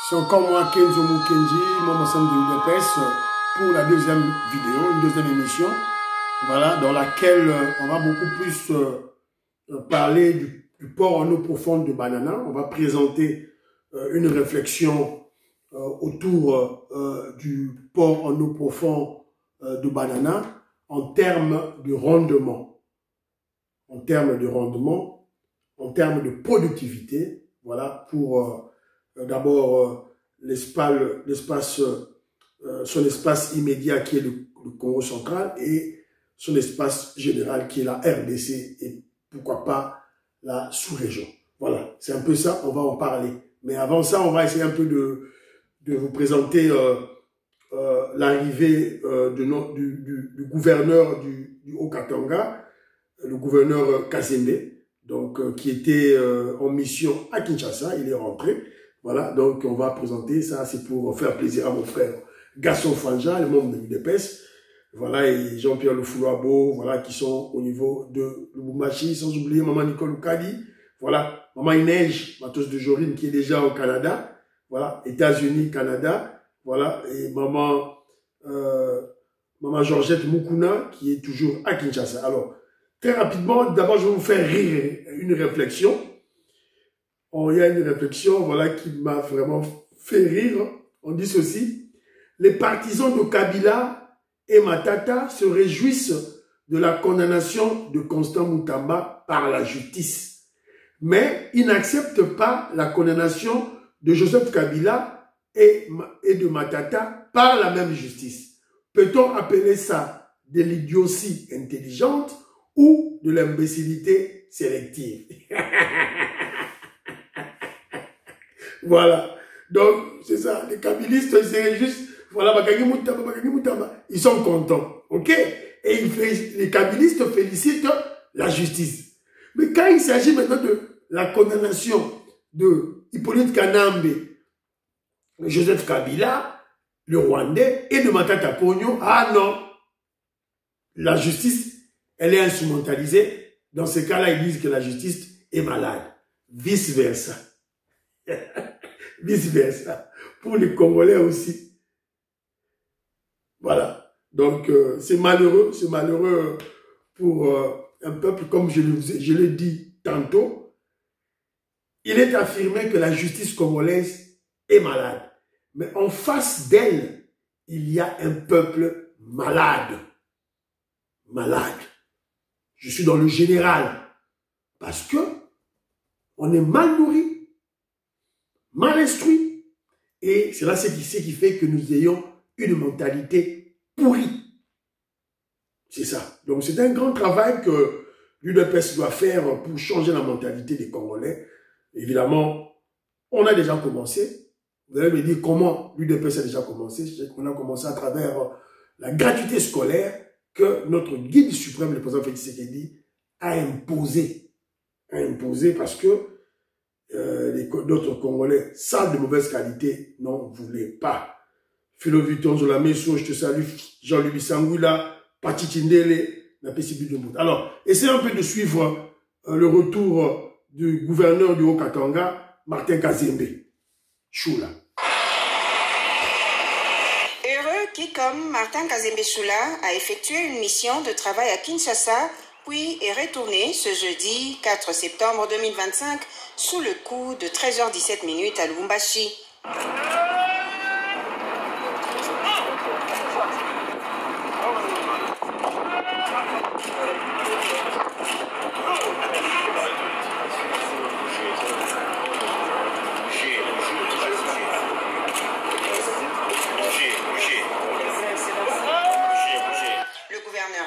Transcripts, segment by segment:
C'est encore moi, Kenzo Mukenji, mon ensemble de l'UDPS, pour la deuxième vidéo, une deuxième émission, voilà, dans laquelle on va beaucoup plus parler du port en eau profonde de Banana. On va présenter une réflexion autour du port en eau profonde de Banana en termes de rendement, en termes de productivité, voilà, pour d'abord son espace immédiat qui est le Congo central et son espace général qui est la RDC et pourquoi pas la sous-région. Voilà, c'est un peu ça, on va en parler. Mais avant ça, on va essayer un peu de vous présenter l'arrivée du gouverneur du Haut-Katanga, le gouverneur Kazembe, donc qui était en mission à Kinshasa, il est rentré. Voilà, donc on va présenter ça, c'est pour faire plaisir à mon frère Gaston Fanja, le membre de l'UDPS, voilà, et Jean-Pierre Lefoulouabo, voilà, qui sont au niveau de Lubumbashi, sans oublier Maman Nicole Oukadi, voilà, Maman Inej, Matos de Jorine, qui est déjà au Canada, voilà, États-Unis, Canada, voilà, et Maman Georgette Mukuna, qui est toujours à Kinshasa. Alors, très rapidement, d'abord, je vais vous faire rire une réflexion. Il y a une réflexion, voilà, qui m'a vraiment fait rire. On dit ceci: les partisans de Kabila et Matata se réjouissent de la condamnation de Constant Moutamba par la justice. Mais ils n'acceptent pas la condamnation de Joseph Kabila et de Matata par la même justice. Peut-on appeler ça de l'idiotie intelligente ou de l'imbécilité sélective? Voilà. Donc, c'est ça. Les kabilistes, ils se réjouissent. Voilà, ils sont contents. OK? Et les kabilistes félicitent la justice. Mais quand il s'agit maintenant de la condamnation de Hippolyte Kanambe, Joseph Kabila, le Rwandais, et de Matata Ponyo, ah non, la justice, elle est instrumentalisée. Dans ce cas-là, ils disent que la justice est malade. Vice-versa. Vice-versa. Pour les Congolais aussi. Voilà. Donc, c'est malheureux pour un peuple, comme je l'ai dit tantôt. Il est affirmé que la justice congolaise est malade. Mais en face d'elle, il y a un peuple malade. Malade. Je suis dans le général. Parce que on est mal nourri, mal instruit. Et c'est là ce qui fait que nous ayons une mentalité pourrie. C'est ça. Donc c'est un grand travail que l'UDPS doit faire pour changer la mentalité des Congolais. Évidemment, on a déjà commencé. Vous allez me dire comment l'UDPS a déjà commencé. Je sais qu'on a commencé à travers la gratuité scolaire que notre guide suprême, le président Félix Tshisekedi, a imposé. Parce que d'autres Congolais, salles de mauvaise qualité, n'en voulaient pas. Philo Vuitton, Zola Messo, je te salue, Jean-Louis Sangoula, Pati Tindele, la PCB de Mout. Alors, essayez un peu de suivre le retour du gouverneur du Haut-Katanga, Martin Kazembe. Choula. Heureux qui, comme Martin Kazembe Choula, a effectué une mission de travail à Kinshasa, puis est retourné ce jeudi 4 septembre 2025 sous le coup de 13h17 à Lubumbashi.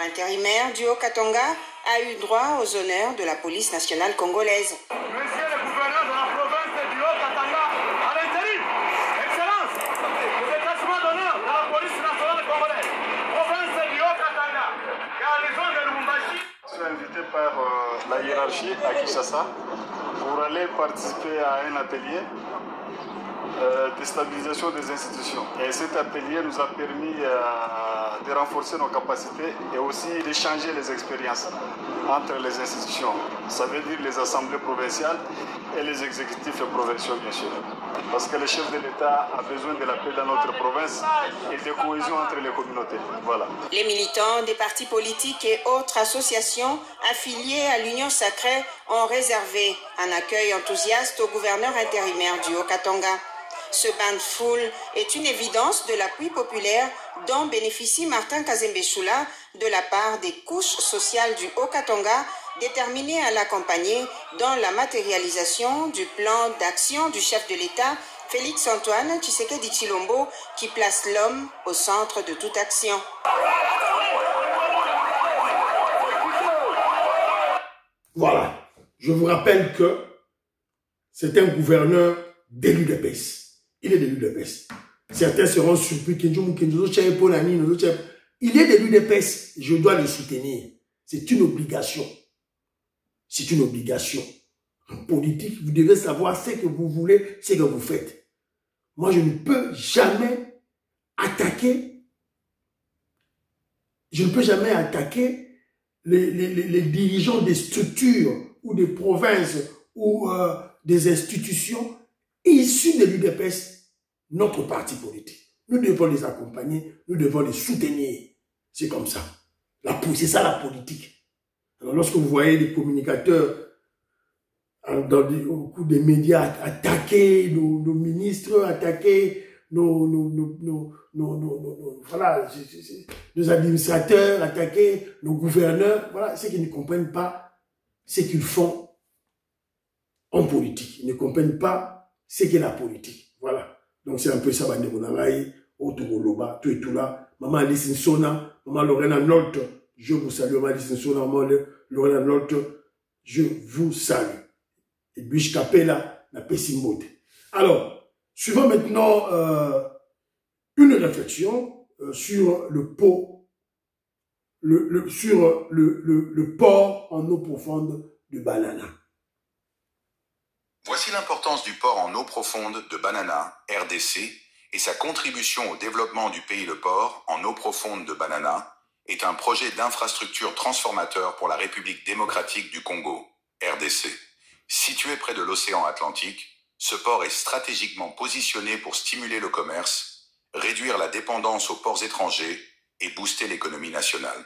Intérimaire du Haut-Katanga a eu droit aux honneurs de la police nationale congolaise. Monsieur le gouverneur de la province du Haut-Katanga, à l'intérim, Excellence, le détachement d'honneur de la police nationale congolaise, province du Haut-Katanga, garnison de Lubumbashi. Je suis invité par la hiérarchie à Kinshasa pour aller participer à un atelier déstabilisation des institutions. Et cet atelier nous a permis de renforcer nos capacités et aussi d'échanger les expériences entre les institutions. Ça veut dire les assemblées provinciales et les exécutifs provinciaux, bien sûr. Parce que le chef de l'État a besoin de la paix dans notre province et de cohésion entre les communautés. Voilà. Les militants des partis politiques et autres associations affiliées à l'Union sacrée ont réservé un accueil enthousiaste au gouverneur intérimaire du Haut-Katanga. Ce bain de foule est une évidence de l'appui populaire dont bénéficie Martin Kazembe Soula de la part des couches sociales du Haut-Katanga déterminées à l'accompagner dans la matérialisation du plan d'action du chef de l'État Félix-Antoine Tshisekedi Tshilombo qui place l'homme au centre de toute action. Voilà. Je vous rappelle que c'est un gouverneur d'élu de PES. Il est d'élu de PES. Certains seront surpris. Il est d'élu de PES. Je dois le soutenir. C'est une obligation. C'est une obligation. En politique, vous devez savoir ce que vous voulez, ce que vous faites. Moi, je ne peux jamais attaquer. Je ne peux jamais attaquer les dirigeants des structures ou des provinces ou des institutions issus de l'UDPS, notre parti politique. Nous devons les accompagner, nous devons les soutenir. C'est comme ça. C'est ça la politique. Alors lorsque vous voyez les communicateurs au coup des médias attaquer nos ministres, attaquer voilà, nos administrateurs, attaquer nos gouverneurs, voilà, ceux qui ne comprennent pas ce qu'ils font en politique. Ils ne comprennent pas ce qu'est la politique. Voilà. Donc c'est un peu ça, Otogoloba, tout et tout là. Maman Alice Nsona, Maman Lorena Nolte, je vous salue. Maman Alice Nsona, Maman Lorena Nolte, je vous salue. Et Biche Capella, la Pessimbote. Alors, suivons maintenant une réflexion sur le port en eau profonde de Banana. Voici l'importance du port en eau profonde de Banana, RDC, et sa contribution au développement du pays. Le port en eau profonde de Banana est un projet d'infrastructure transformateur pour la République démocratique du Congo, RDC. Situé près de l'océan Atlantique, ce port est stratégiquement positionné pour stimuler le commerce, réduire la dépendance aux ports étrangers et booster l'économie nationale.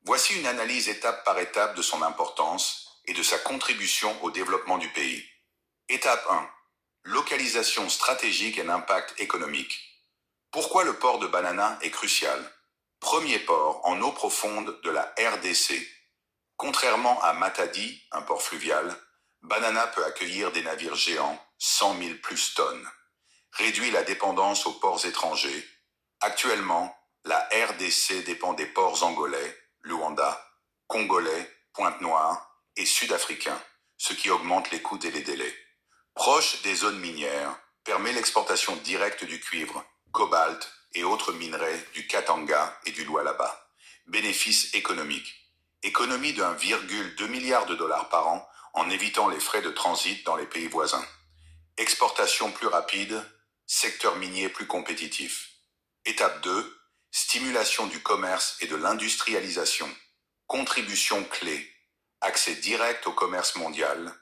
Voici une analyse étape par étape de son importance et de sa contribution au développement du pays. Étape 1. Localisation stratégique et impact économique. Pourquoi le port de Banana est crucial? Premier port en eau profonde de la RDC. Contrairement à Matadi, un port fluvial, Banana peut accueillir des navires géants, 100 000 plus tonnes. Réduit la dépendance aux ports étrangers. Actuellement, la RDC dépend des ports angolais, Luanda, congolais, Pointe-Noire et sud-africains, ce qui augmente les coûts et les délais. Proche des zones minières, permet l'exportation directe du cuivre, cobalt et autres minerais du Katanga et du Lualaba. Bénéfice économique. Économie de 1,2 milliard de dollars par an en évitant les frais de transit dans les pays voisins. Exportation plus rapide, secteur minier plus compétitif. Étape 2, stimulation du commerce et de l'industrialisation. Contribution clé, accès direct au commerce mondial.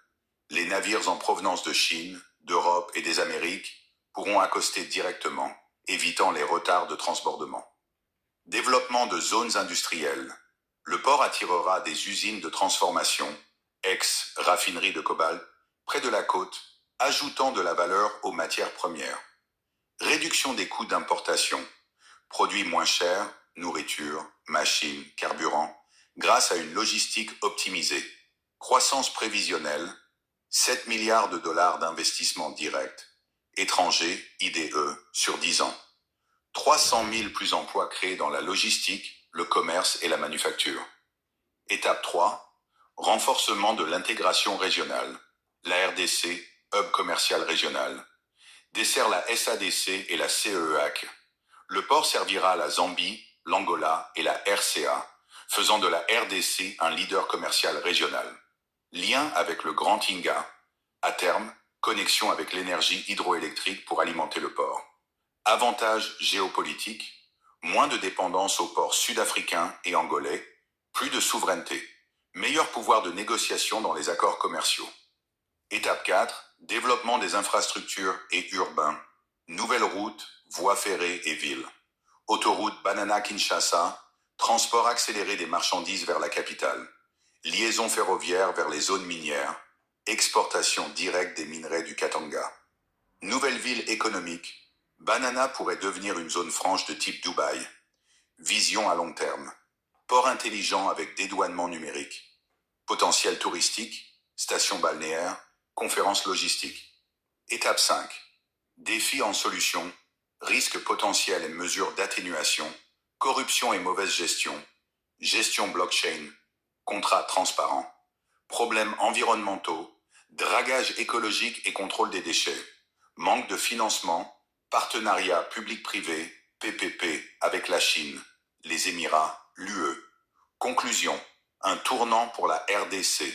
Les navires en provenance de Chine, d'Europe et des Amériques pourront accoster directement, évitant les retards de transbordement. Développement de zones industrielles. Le port attirera des usines de transformation, ex-raffinerie de cobalt, près de la côte, ajoutant de la valeur aux matières premières. Réduction des coûts d'importation. Produits moins chers, nourriture, machines, carburant, grâce à une logistique optimisée. Croissance prévisionnelle, 7 milliards de dollars d'investissement direct. Étrangers, IDE, sur 10 ans. 300 000 plus emplois créés dans la logistique, le commerce et la manufacture. Étape 3. Renforcement de l'intégration régionale. La RDC, hub commercial régional, dessert la SADC et la CEEAC. Le port servira la Zambie, l'Angola et la RCA, faisant de la RDC un leader commercial régional. Lien avec le Grand Inga. À terme, connexion avec l'énergie hydroélectrique pour alimenter le port. Avantages géopolitiques, moins de dépendance aux ports sud-africains et angolais, plus de souveraineté, meilleur pouvoir de négociation dans les accords commerciaux. Étape 4, développement des infrastructures et urbains, nouvelles routes, voies ferrées et villes. Autoroute Banana-Kinshasa, transport accéléré des marchandises vers la capitale, liaison ferroviaire vers les zones minières, exportation directe des minerais du Katanga. Nouvelle ville économique, Banana pourrait devenir une zone franche de type Dubaï. Vision à long terme, port intelligent avec dédouanement numérique. Potentiel touristique, station balnéaire, conférence logistique. Étape 5. Défis en solution, risques potentiels et mesures d'atténuation, corruption et mauvaise gestion, gestion blockchain, contrats transparents, problèmes environnementaux, dragage écologique et contrôle des déchets, manque de financement, partenariat public-privé, PPP avec la Chine, les Émirats, l'UE. Conclusion, un tournant pour la RDC.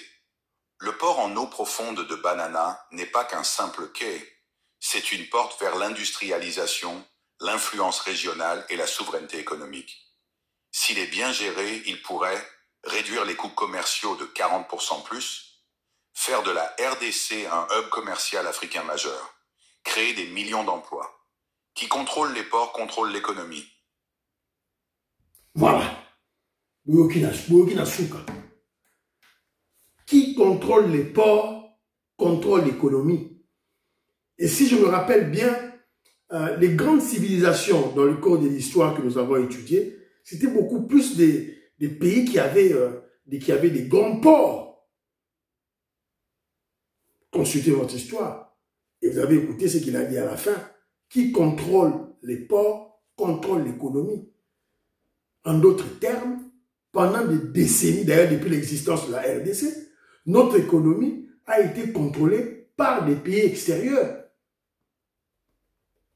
Le port en eau profonde de Banana n'est pas qu'un simple quai, c'est une porte vers l'industrialisation, l'influence régionale et la souveraineté économique. S'il est bien géré, il pourrait réduire les coûts commerciaux de 40% plus, faire de la RDC un hub commercial africain majeur, créer des millions d'emplois. Qui contrôle les ports contrôle l'économie. Voilà. Burkina Souka. Qui contrôle les ports contrôle l'économie. Et si je me rappelle bien, les grandes civilisations dans le cours de l'histoire que nous avons étudié, c'était beaucoup plus des pays qui avaient des grands ports. Consultez votre histoire. Et vous avez écouté ce qu'il a dit à la fin. Qui contrôle les ports contrôle l'économie. En d'autres termes, pendant des décennies, d'ailleurs depuis l'existence de la RDC, notre économie a été contrôlée par des pays extérieurs.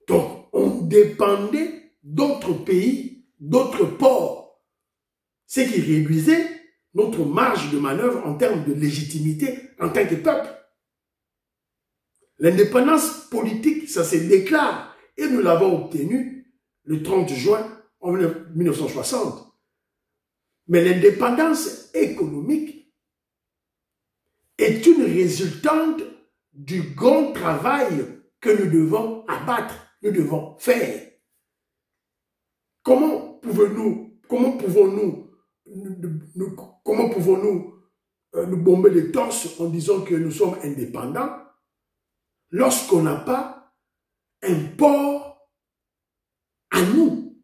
Donc, on dépendait d'autres pays, d'autres ports, ce qui réduisait notre marge de manœuvre en termes de légitimité en tant que peuple. L'indépendance politique, ça se déclare, et nous l'avons obtenue le 30 juin en 1960. Mais l'indépendance économique est une résultante du grand travail que nous devons abattre, nous devons faire. Comment pouvons-nous nous bomber les torses en disant que nous sommes indépendants lorsqu'on n'a pas un port à nous?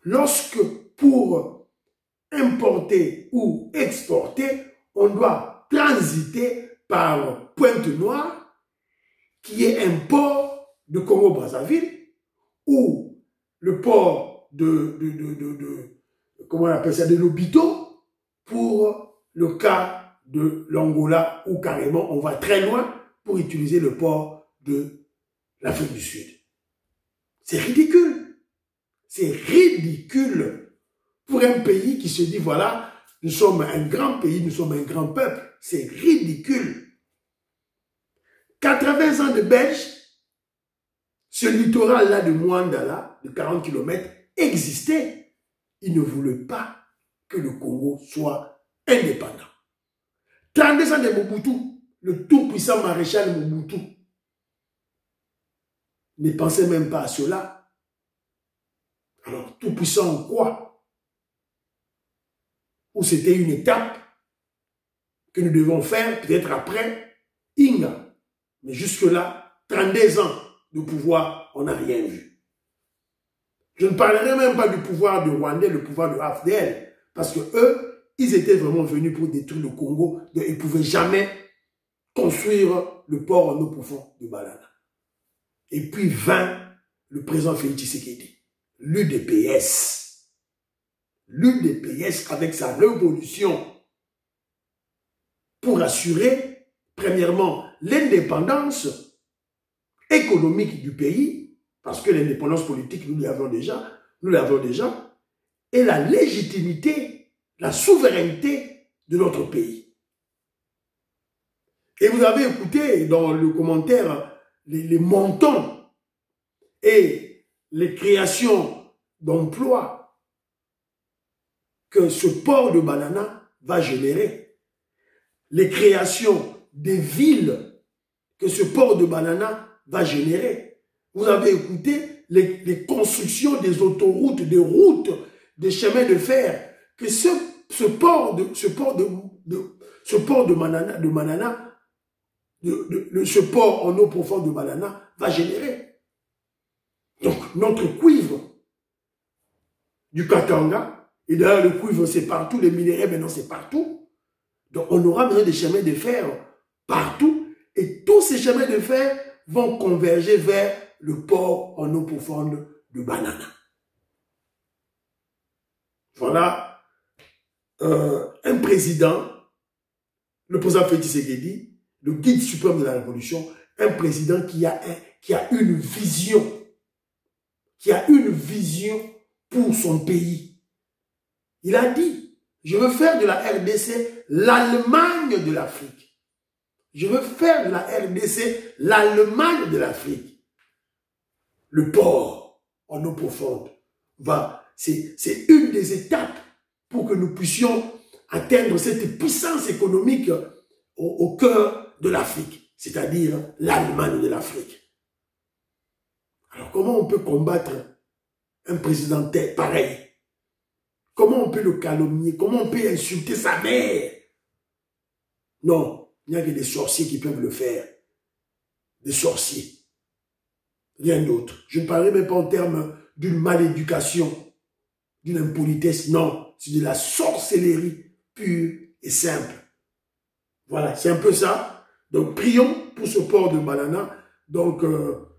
Lorsque pour importer ou exporter, on doit transiter par Pointe-Noire, qui est un port de Congo-Brazzaville, ou le port comment on appelle ça, de Lobito, pour le cas de l'Angola, où carrément on va très loin pour utiliser le port de l'Afrique du Sud. C'est ridicule. C'est ridicule pour un pays qui se dit, voilà, nous sommes un grand pays, nous sommes un grand peuple. C'est ridicule. 80 ans de Belge, ce littoral-là de Mwandala, de 40 km, existait. Il ne voulait pas que le Congo soit indépendant. 32 ans de Mobutu, le tout-puissant maréchal Mobutu, ne pensait même pas à cela. Alors, tout-puissant en quoi? Ou c'était une étape que nous devons faire peut-être après Inga. Mais jusque-là, 32 ans de pouvoir, on n'a rien vu. Je ne parlerai même pas du pouvoir de Rwandais, le pouvoir de AFDL, parce que eux, ils étaient vraiment venus pour détruire le Congo. Ils ne pouvaient jamais construire le port en eau profonde de Banana. Et puis vint le président Félix Tshisekedi, l'UDPS. L'UDPS avec sa révolution pour assurer, premièrement, l'indépendance économique du pays, parce que l'indépendance politique, nous l'avons déjà, et la légitimité, la souveraineté de notre pays. Et vous avez écouté dans le commentaire les montants et les créations d'emplois que ce port de Banana va générer. Les créations des villes que ce port de Banana va générer. Vous avez écouté les constructions des autoroutes, des routes, des chemins de fer que ce port de Banana, ce port en eau profonde de Banana va générer. Donc notre cuivre du Katanga, et d'ailleurs le cuivre c'est partout, les minéraux maintenant c'est partout. Donc on aura besoin des chemins de fer partout et tous ces chemins de fer vont converger vers le port en eau profonde de Banana. Voilà un président, le président Félix Tshisekedi, le guide suprême de la révolution, un président qui a une vision, pour son pays. Il a dit, je veux faire de la RDC l'Allemagne de l'Afrique. Je veux faire de la RDC l'Allemagne de l'Afrique. Le port en eau profonde c'est une des étapes pour que nous puissions atteindre cette puissance économique au cœur de l'Afrique, c'est-à-dire l'Allemagne de l'Afrique. Alors comment on peut combattre un président pareil? Comment on peut le calomnier? Comment on peut insulter sa mère? Non, il n'y a que des sorciers qui peuvent le faire. Des sorciers. Rien d'autre. Je ne parlerai même pas en termes d'une maléducation, d'une impolitesse. Non, c'est de la sorcellerie pure et simple. Voilà, c'est un peu ça. Donc, prions pour ce port de Banana. Donc,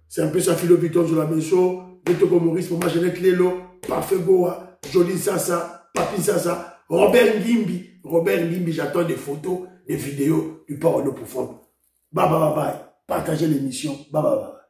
c'est un peu ça, Philo Victor de la Messo, Betoko Maurice, Mama Jeanette Lelo, Parfait Goa, Jolie Sassa, Papi Sassa, Robert Ngimbi, j'attends des photos, des vidéos du port en eau profonde. Bye bye bye bye. Partagez l'émission. Bye bye bye.